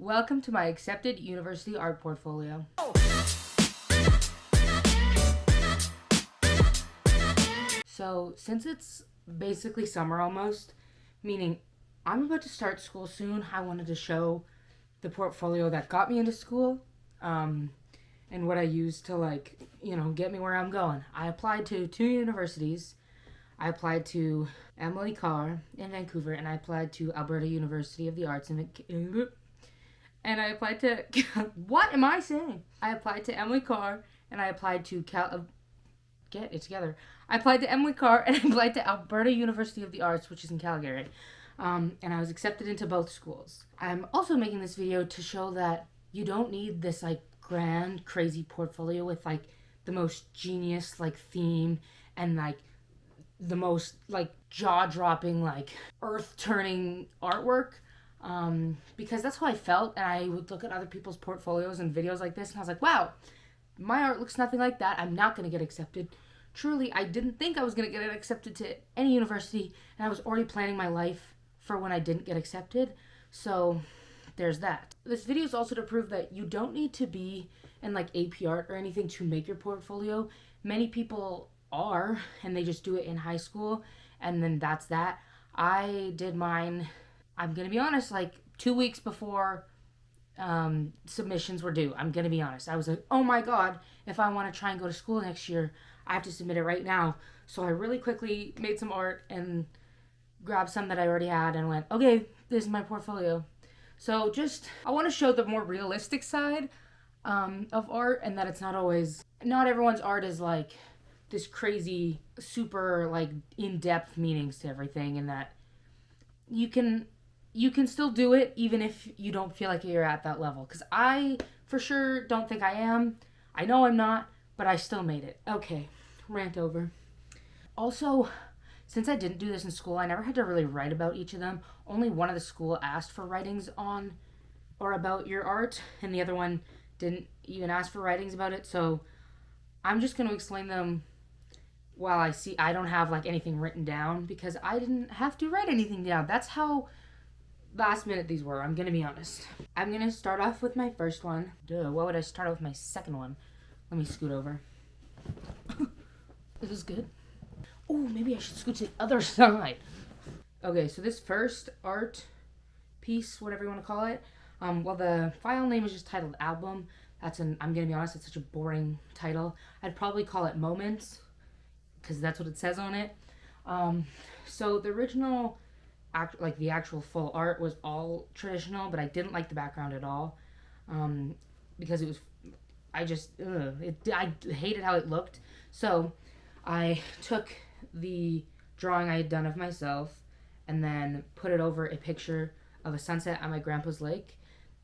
Welcome to my accepted university art portfolio. So, since it's basically summer almost, meaning I'm about to start school soon, I wanted to show the portfolio that got me into school, and what I used to, get me where I'm going. I applied to 2 universities. I applied to Emily Carr in Vancouver, and I applied to Alberta University of the Arts in Vancouver. And I applied to what am I saying? I applied to Emily Carr, and I applied to get it together. I applied to Emily Carr, and I applied to Alberta University of the Arts, which is in Calgary. And I was accepted into both schools. I'm also making this video to show that you don't need this grand, crazy portfolio with the most genius theme and the most jaw-dropping earth-turning artwork. Because that's how I felt, and I would look at other people's portfolios and videos like this, and I was like, wow, my art looks nothing like that. I'm not going to get accepted. Truly, I didn't think I was going to get accepted to any university, and I was already planning my life for when I didn't get accepted. So there's that. This video is also to prove that you don't need to be in AP art or anything to make your portfolio. Many people are, and they just do it in high school, and then that's that. I did mine, I'm gonna be honest, 2 weeks before submissions were due. I'm gonna be honest. I was like, oh my god, if I want to try and go to school next year, I have to submit it right now. So I really quickly made some art and grabbed some that I already had and went, okay, this is my portfolio. So I want to show the more realistic side of art, and that it's not everyone's art is this crazy, super in-depth meanings to everything, and that you can still do it even if you don't feel like you're at that level. Because I for sure don't think I am. I know I'm not, but I still made it. Okay, rant over. Also, since I didn't do this in school, I never had to really write about each of them. Only one of the school asked for writings on or about your art, and the other one didn't even ask for writings about it. So I'm just going to explain them while I don't have anything written down, because I didn't have to write anything down. That's how last minute these were, I'm going to be honest. I'm going to start off with my first one. What would I start off with my second one? Let me scoot over. This is good. Oh, maybe I should scoot to the other side. Okay, so this first art piece, whatever you want to call it, the file name is just titled Album. I'm going to be honest, it's such a boring title. I'd probably call it Moments, because that's what it says on it. So the original, the actual full art was all traditional, but I didn't like the background at all, because it was, I hated how it looked. So I took the drawing I had done of myself and then put it over a picture of a sunset on my grandpa's lake,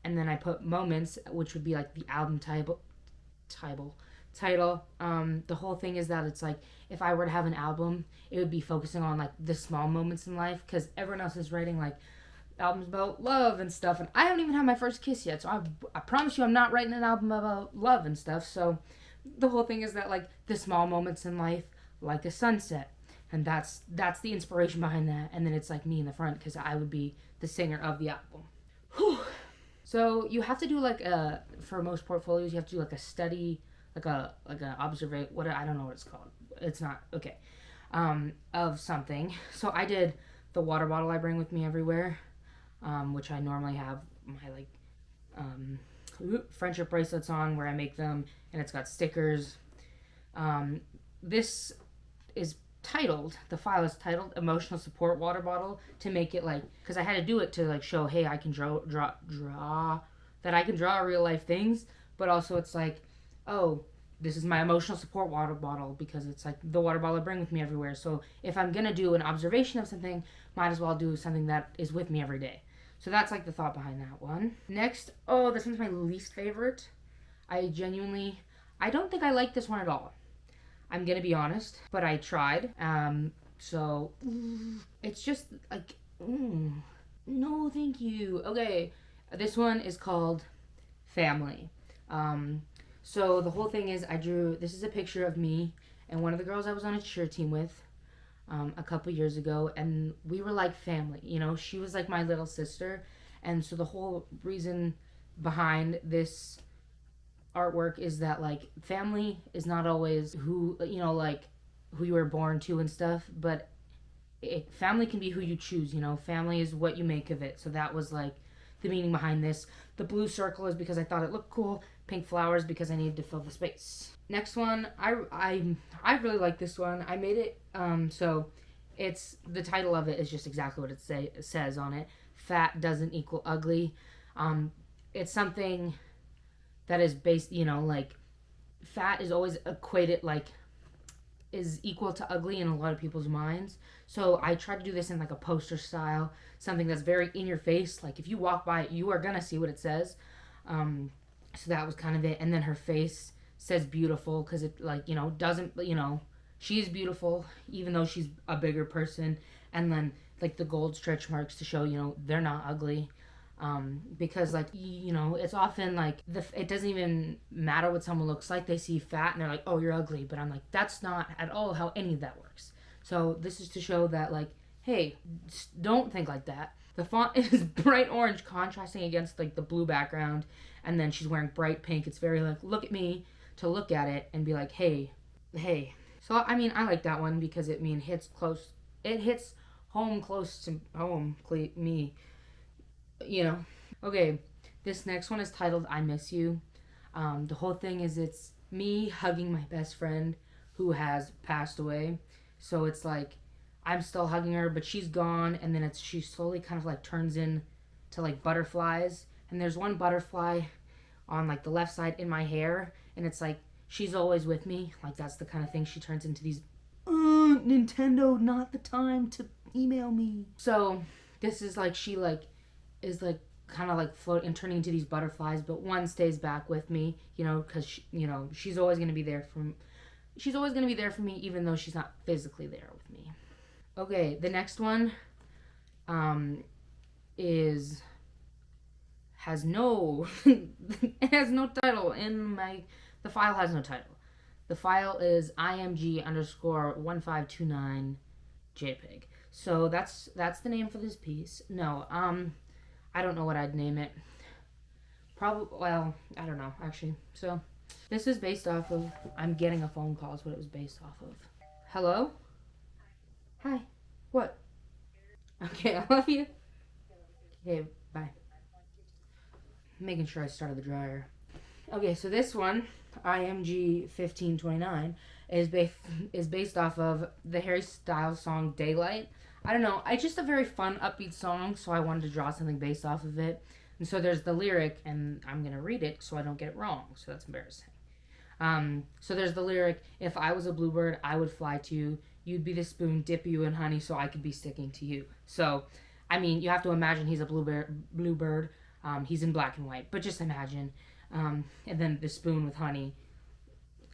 and then I put Moments, which would be the album title. The whole thing is that it's if I were to have an album, it would be focusing on the small moments in life, because everyone else is writing albums about love and stuff, and I haven't even had my first kiss yet, so I promise you I'm not writing an album about love and stuff. So the whole thing is that the small moments in life, like a sunset, and that's the inspiration behind that. And then it's me in the front, because I would be the singer of the album. Whew. So you have to do for most portfolios, you have to do a study, a observation, I don't know what it's called. It's not okay. Of something. So I did the water bottle I bring with me everywhere, which I normally have my friendship bracelets on, where I make them, and it's got stickers. This is the file is titled Emotional Support Water Bottle, to make it because I had to do it to show, hey, I can draw that I can draw real life things, but also it's oh, this is my emotional support water bottle, because it's the water bottle I bring with me everywhere. So if I'm gonna do an observation of something, might as well do something that is with me every day. So that's the thought behind that one. Next, this one's my least favorite. I don't think I like this one at all. I'm gonna be honest, but I tried. So it's just no, thank you. Okay, this one is called Family. So the whole thing is, this is a picture of me and one of the girls I was on a cheer team with a couple years ago, and we were like family. She was like my little sister, And so the whole reason behind this artwork is that like family is not always who like who you were born to and stuff, but family can be who you choose. Family is what you make of it. So that was like the meaning behind this. The blue circle is because I thought it looked cool. Pink flowers because I needed to fill the space. Next one, I really like this one. I made it so it's the title of it is just exactly what it says on it. Fat doesn't equal ugly. It's something that is based, like fat is always equated like is equal to ugly in a lot of people's minds. So I tried to do this in like a poster style, something that's very in your face. Like if you walk by it, you are gonna see what it says. So that was kind of it. And then her face says beautiful because it like doesn't she's beautiful even though she's a bigger person. And then like the gold stretch marks to show they're not ugly. Because like it's often like it doesn't even matter what someone looks like. They see fat and they're like, oh, you're ugly. But I'm like, that's not at all how any of that works. So this is to show that like, hey, don't think like that. The font is bright orange contrasting against like the blue background, and then she's wearing bright pink. It's very like, look at me, to look at it and be like, hey. So I mean, I like that one because it hits home close to home me. Okay, this next one is titled I Miss You. The whole thing is it's me hugging my best friend who has passed away. So it's like I'm still hugging her, but she's gone, and then she slowly kind of like turns in to like butterflies. And there's one butterfly on like the left side in my hair, and it's like she's always with me. Like that's the kind of thing she turns into these Nintendo, not the time to email me. So this is like she like is like kind of like float and turning into these butterflies, but one stays back with me, because she's always going to be there for me even though she's not physically there with me. Okay, the next one has no it has no title the file has no title. The file is img_1529 JPEG. So that's the name for this piece. No, I don't know what I'd name it. I don't know, actually. So, this is based off of, I'm getting a phone call is what it was based off of. Hello? Hi. What? Okay, I love you. Okay, bye. Making sure I started the dryer. Okay, so this one, IMG 1529, is based off of the Harry Styles song Daylight. I don't know, it's just a very fun, upbeat song, so I wanted to draw something based off of it. And so there's the lyric, and I'm going to read it so I don't get it wrong, so that's embarrassing. So there's the lyric, if I was a bluebird, I would fly to you. You'd be the spoon, dip you in honey so I could be sticking to you. So, I mean, you have to imagine he's a bluebird. He's in black and white, but just imagine. And then the spoon with honey.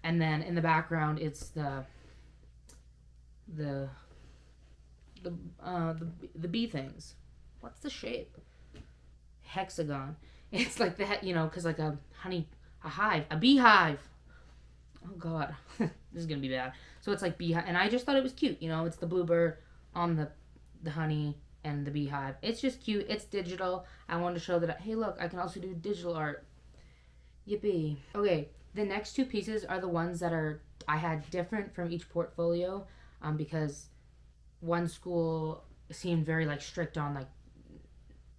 And then in the background, it's the bee things. What's the shape? Hexagon. It's like that, because like a beehive. Oh God, this is gonna be bad. So it's like beehive, and I just thought it was cute. It's the bluebird on the honey and the beehive. It's just cute. It's digital. I wanted to show that. Hey, look, I can also do digital art. Yippee. Okay, the next two pieces are the ones that I had different from each portfolio, because one school seemed very like strict on like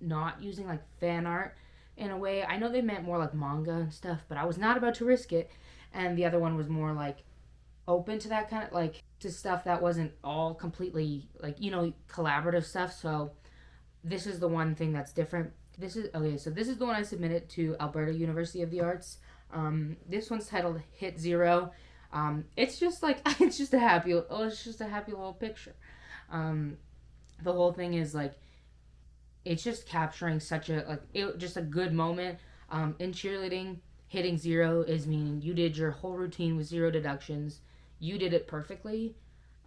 not using like fan art in a way. I know they meant more like manga and stuff, but I was not about to risk it. And the other one was more like open to that kind of like to stuff that wasn't all completely like collaborative stuff. So this is the one thing that's different. This is the one I submitted to Alberta University of the Arts. This one's titled Hit Zero. It's just like it's just a happy little picture. The whole thing is like it's just capturing such a just a good moment. In cheerleading, hitting zero is meaning you did your whole routine with zero deductions. You did it perfectly,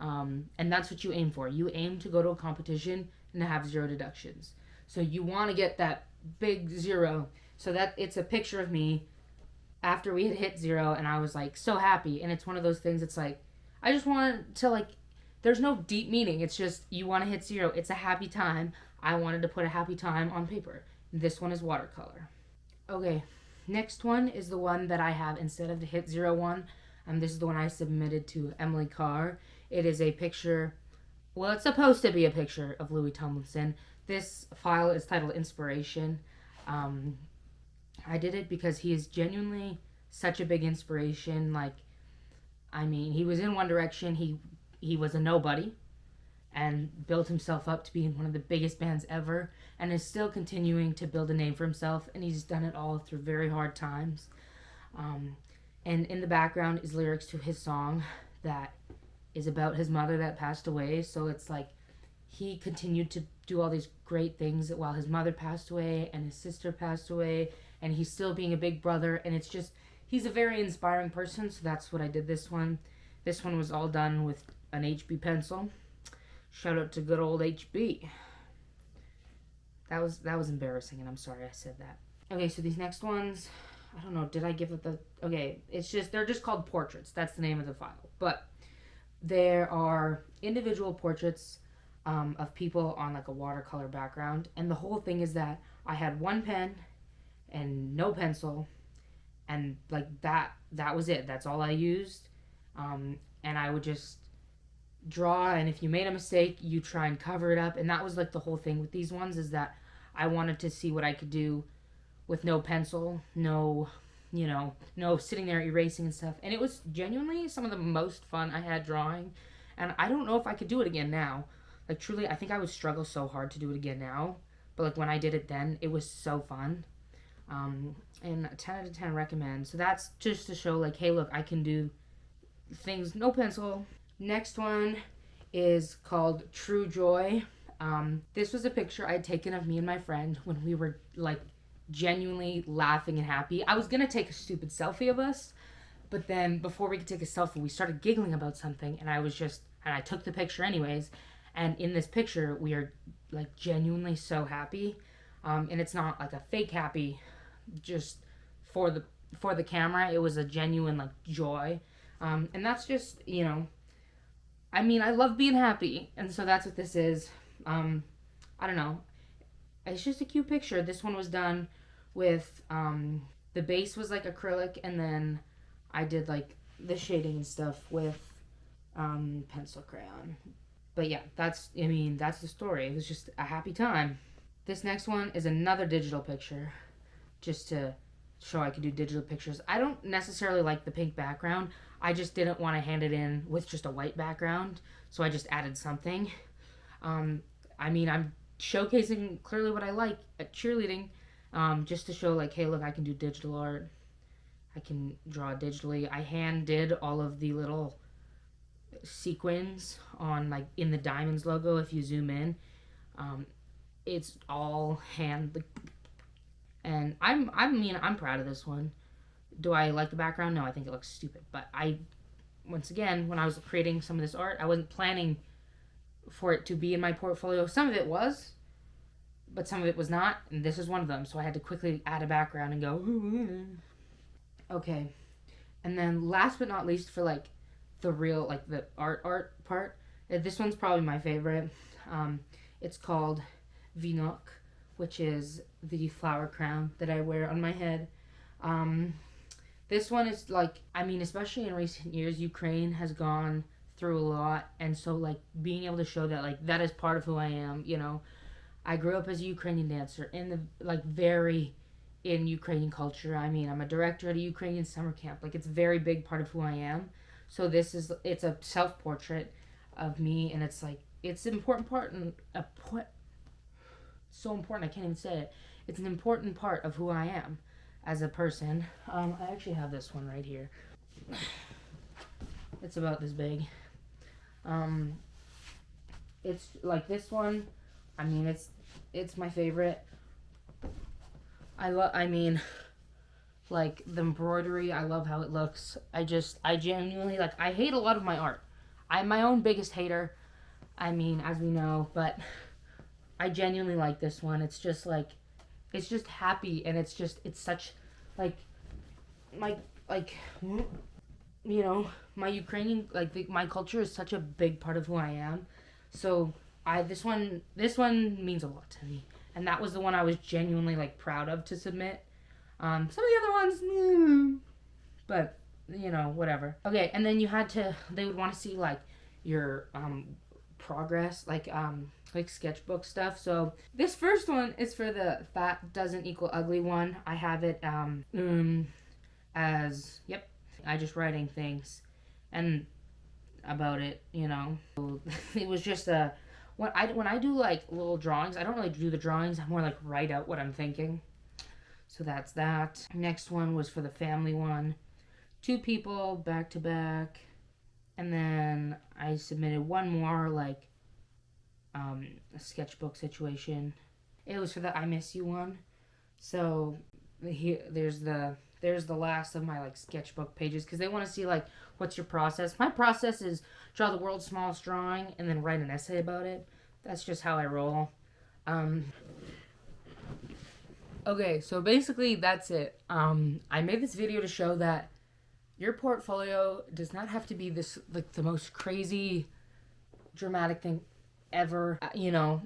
and that's what you aim for. You aim to go to a competition and have zero deductions. So you want to get that big zero. So that it's a picture of me after we had hit zero, and I was like so happy. And it's one of those things. It's like I just wanted to like. There's no deep meaning. It's just you want to hit zero. It's a happy time. I wanted to put a happy time on paper. This one is watercolor. Okay, next one is the one that I have instead of the Hit 01. This is the one I submitted to Emily Carr. It is a picture, well, it's supposed to be a picture of Louis Tomlinson. This file is titled Inspiration. I did it because he is genuinely such a big inspiration. Like, I mean, he was in One Direction. He was a nobody and built himself up to be in one of the biggest bands ever, and is still continuing to build a name for himself, and he's done it all through very hard times. And in the background is lyrics to his song that is about his mother that passed away. So it's like he continued to do all these great things while his mother passed away and his sister passed away, and he's still being a big brother, and it's just, he's a very inspiring person. So that's what I did this one. This one was all done with an HB pencil. Shout out to good old HB. That was embarrassing, and I'm sorry I said that. Okay, so these next ones, I don't know, did I give it the... Okay, it's just, they're just called portraits. That's the name of the file. But there are individual portraits of people on like a watercolor background, and the whole thing is that I had one pen and no pencil, and like that was it. That's all I used. And I would just draw, and if you made a mistake, you try and cover it up. And that was like the whole thing with these ones, is that I wanted to see what I could do with no pencil, no sitting there erasing and stuff. And it was genuinely some of the most fun I had drawing, and I don't know if I could do it again now. Like, truly, I think I would struggle so hard to do it again now, but like when I did it then, it was so fun. And 10 out of 10 recommend. So that's just to show like, hey, look, I can do things no pencil. Next one is called True Joy. This was a picture I had taken of me and my friend when we were like genuinely laughing and happy. I was gonna take a stupid selfie of us, but then before we could take a selfie, we started giggling about something, and I took the picture anyways. And in this picture, we are like genuinely so happy, and it's not like a fake happy, just for the camera. It was a genuine like joy, and that's just, I mean, I love being happy, and so that's what this is. I don't know. It's just a cute picture. This one was done with, the base was like acrylic, and then I did like the shading and stuff with pencil crayon. But yeah, that's the story. It was just a happy time. This next one is another digital picture, just to show I could do digital pictures. I don't necessarily like the pink background. I just didn't want to hand it in with just a white background, so I just added something. I'm showcasing clearly what I like at cheerleading, just to show like, hey, look, I can do digital art. I can draw digitally. I hand did all of the little sequins on like in the Diamonds logo. If you zoom in, it's all hand. And I'm proud of this one. Do I like the background? No, I think it looks stupid. But once again, when I was creating some of this art, I wasn't planning for it to be in my portfolio. Some of it was, but some of it was not, and this is one of them. So I had to quickly add a background and go, okay. And then last but not least, for like the real, like the art part, this one's probably my favorite. It's called Vinok, which is the flower crown that I wear on my head. This one is like, especially in recent years, Ukraine has gone through a lot, and so like being able to show that like that is part of who I am. I grew up as a Ukrainian dancer in Ukrainian culture. I'm a director at a Ukrainian summer camp. Like, it's a very big part of who I am. So it's a self-portrait of me, and it's like, it's an important part, and so important I can't even say it. It's an important part of who I am as a person. I actually have this one right here. It's about this big. It's like this one. It's my favorite. Like the embroidery, I love how it looks. I genuinely, like, I hate a lot of my art. I'm my own biggest hater, as we know, but I genuinely like this one. It's just like, it's just happy, and it's such, like, my Ukrainian, like, my culture is such a big part of who I am. So this one means a lot to me, and that was the one I was genuinely like proud of to submit. Some of the other ones, but whatever. Okay, and then they would want to see like your progress, like sketchbook stuff. So this first one is for the fat doesn't equal ugly one. I have it as yep. I just writing things and about it, It was just when I do like little drawings, I don't really do the drawings. I more like write out what I'm thinking. So that's that. Next one was for the family one. 2 people back to back. And then I submitted one more like a sketchbook situation. It was for the I Miss You one. So here there's the last of my like sketchbook pages because they want to see like what's your process. My process is draw the world's smallest drawing and then write an essay about it. That's just how I roll. Okay, so basically that's it. I made this video to show that your portfolio does not have to be this like the most crazy dramatic thing ever,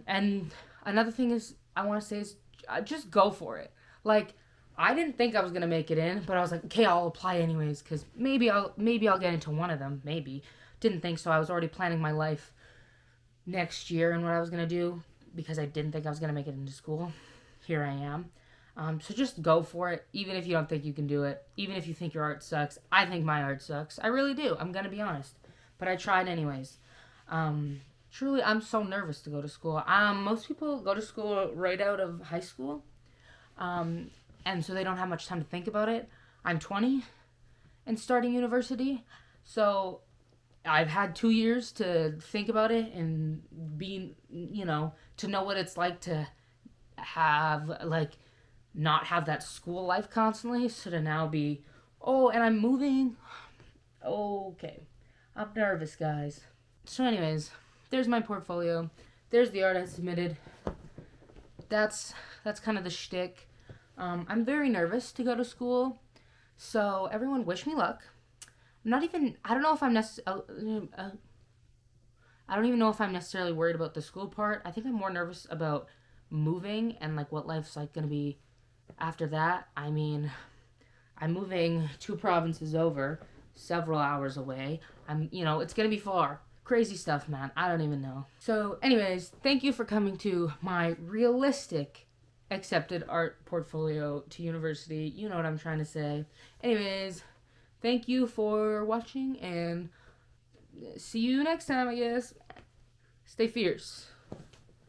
And another thing is I want to say is just go for it. Like I didn't think I was gonna make it in, but I was like, okay, I'll apply anyways, because maybe I'll get into one of them. Maybe didn't think so. I was already planning my life next year and what I was gonna do because I didn't think I was gonna make it into school. Here I am. So just go for it, even if you don't think you can do it. Even if you think your art sucks. I think my art sucks. I really do. I'm gonna be honest, but I tried anyways. Truly, I'm so nervous to go to school. Most people go to school right out of high school. And so they don't have much time to think about it. I'm 20 and starting university, so I've had 2 years to think about it and to know what it's like to have, like, not have that school life constantly. So to now be, and I'm moving. Okay. I'm nervous, guys. So anyways, there's my portfolio. There's the art I submitted. That's kind of the shtick. I'm very nervous to go to school, so everyone wish me luck. I don't know if I'm I don't even know if I'm necessarily worried about the school part. I think I'm more nervous about moving and like what life's like gonna be after that. I mean, I'm moving 2 provinces over, several hours away. It's gonna be far. Crazy stuff, man. I don't even know. So anyways, thank you for coming to my realistic accepted art portfolio to university. You know what I'm trying to say. Anyways, thank you for watching and see you next time, I guess. Stay fierce.